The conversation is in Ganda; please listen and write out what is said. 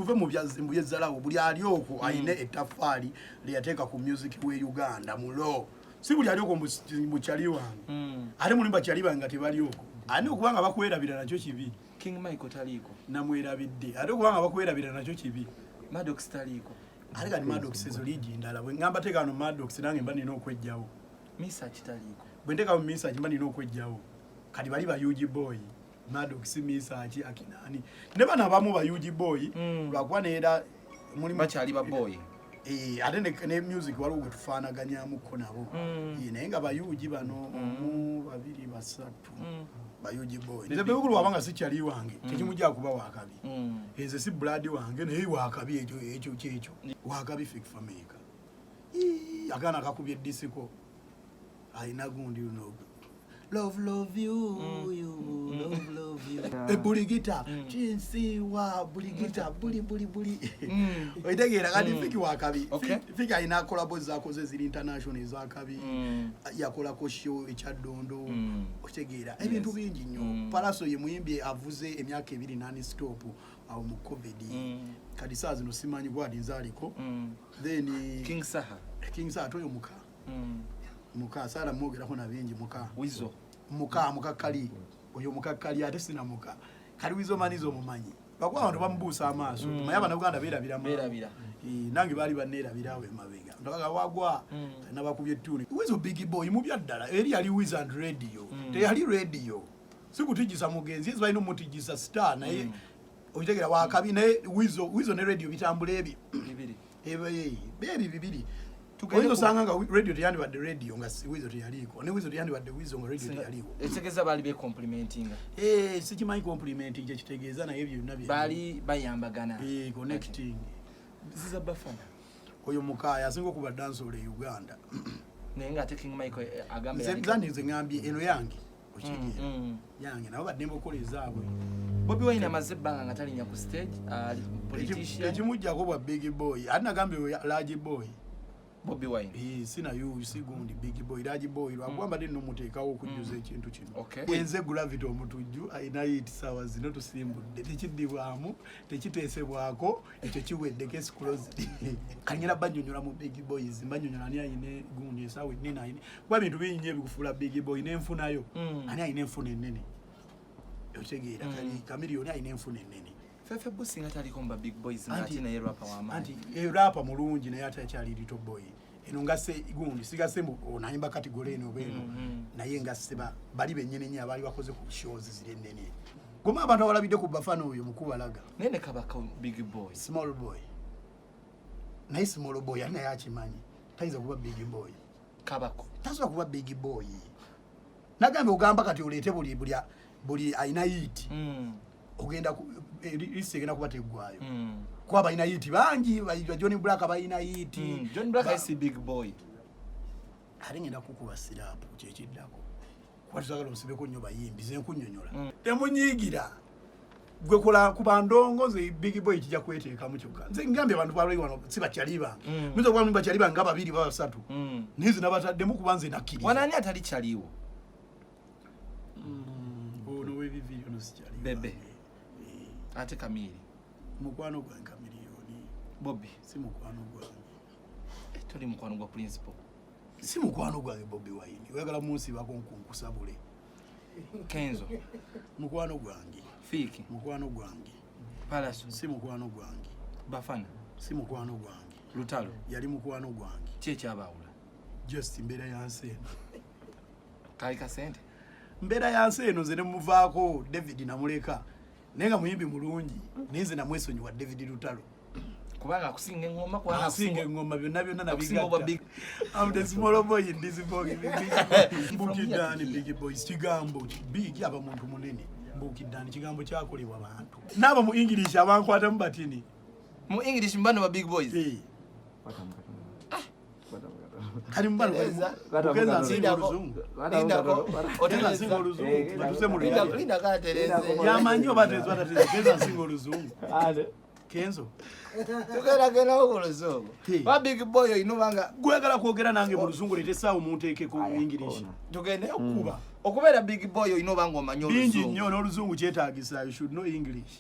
tuve mu byezalawo buli ali okwo ayine ettaffaali lyateeka ku music we Uganda mulo si buli ali okwo mu kyali wange ate mulimba kyali bange nga tebali okwo ani okubanga bakwerabira nakyo kibi King Michael taliko namwerabidde ate okubanga bakwerabira nakyo kibi Maddox taliko ate kati Maddox ezo liigi ndala bwe ngamba teekano Maddox nange mba nina okwejjawo Misa kitaliko bwe nteeka mu Misa mba nina okwejjawo kati bali ba UG boy Maddox Misa akinani ne bana abamu ba UG boy lwakuba neera mulimu bakyali ba boy ate ne music waliwo gwe tufaanaganyamuko nabo naye nga ba UG bano omu babiri basatu ba UG boy nze bwekulu wabanga sikyali wange tekimujja kuba wakabi nze si blood wange naye wakabi ekyo kyekyo wakabi fake fameka akana kakubye disiko ayina gundi love you love you buligita chinsi wa buligita buli oitegeera kati fiki wakabi fiki ayina collabo zakoze ziri international zakabi yakola ko show echadondo otegeera ebintu bingi nnyo Palaso ye muyimbi avuze emyaka 2 nani stop awo mu covid kadi saa zino simanyi gwadi nzaliko then King Saha toyo muka sala mwogera kona bingi muka wizo muka kali oyo muka kali ate sina muka kali wizo manizo mumanyi bakwa abantu bamubuusa amaaso mayaba na Uganda berabira nange bali banera birawe mabega ndakaga wagwa nabakubye tuni wizo big boy mu byaddala eri ali Wizard radio te yali radio sikutijisa mugenzi ezo balino mutijisa star naye oyitegera wakabi naye wizo ne radio bitambula bibiri Wizo sanga nga radio teyandi wadde radio nga wizo teyaliko ne wizo teyandi wadde wizo nga radio teyaliko ekitegeza bali be complimenting sikimanyi complimenting je kitegeeza naye ebyo byonna bali bayambagana connecting ziza bafana oyo mukaya asinga okuba dancehall e Uganda naye nga ate King Michael agambe nze ngambye eno yange okigira yange nabo badde mbokolezaabwe Bobby Wine amaze ebbanga nga talinya ku stage politician ekimujjako bwa big boy ate nagambe large boy Bobby Wine sina yu sigundi big boy large boy lwagwamba dino muteekawo okujuza ekintu kino enze gravity omutujju ayina yiti sawa zino tusimbudde tekidibwamu tekiteesebwako ekyo kiwedde case closed kanyera banyonyola mu big boys banyonyola ani ayine gundi esawe nina ayine kwa bintu binyi ebikufuula big boy nenfunayo ani ayine enfuna ennene otegeera kali kamiliyoni ayine enfuna ennene Fefe Busi nga taliko mba big boys ngati na rapa wa amani anti rapa mulungi naye atakyali little boy eno ngase gundi sigase mu onayimba category eno beno naye ngase bali bennyene nya bali bakoze ku shows zire nnene goma abantu abalabide ku bafano oyo mukubalaga nene kabaka big boy small boy naye small boy ana yakimanyi tayinza kuba big boy kabako tasobola kuba big boy nagambe ogamba kati olete buli ayina yiti ogenda isegena kuba tegwayo kwa bayina yiti bangi bayitwa Johnny Black bayina yiti Johnny Black is big boy alingenda kukuba sirapu kyekiddako kwa tusagala osibeko nnyo bayimbi ze nkunyonyola temunyigira gwe kola kuba ndongo ze big boy kijja kweteeka mu kyokka nze ngambye abantu balwi wano siba kyaliba mizo kwa mba kyaliba nga babiri baba basatu nizi nabatadde mu kubanze nakiri wanani atali kyaliwo ono we bivi ono si kyaliba bebe ate kamili mukwano gwa kamiliyoni Bobby si mukwano gwange toli mukwano gwa principal si mukwano gwange Bobby Wine oyagala munsi bakonkunkusabule Kenzo mukwano gwange Fiki mukwano gwange Palaso si mukwano gwange Bafana si mukwano gwange Lutalo yali mukwano gwange kyabawula just mbeera yansi eno kali kasente mbeera yansi eno nze ne muvaako David namuleka nenga muyimbi mulungi ninze na mwesonyiwa David Lutalo kubanga kusinga engoma kwa kusinga engoma byonna nabigatta I'm the small boy in this boy Bukidani big boys kigambo big aba muntu munene Bukidani kigambo kyakolebwa abantu nabo mu English abankwata mbatini mu English mbano ba big boys kali mbano kugeza singa Luzungu otenda singa Luzungu batuse mu linda katereze yamanyo batezwa tateza singa Luzungu Kenzo tukera okuluzungu ba big boy inubanga gwegala kwogera nange mu Luzungu lete sawo munteke ku English tugende okuba okubera big boy inubanga omanyo Luzungu bingi nnyo n'Oluzungu kyetaagisa you should know English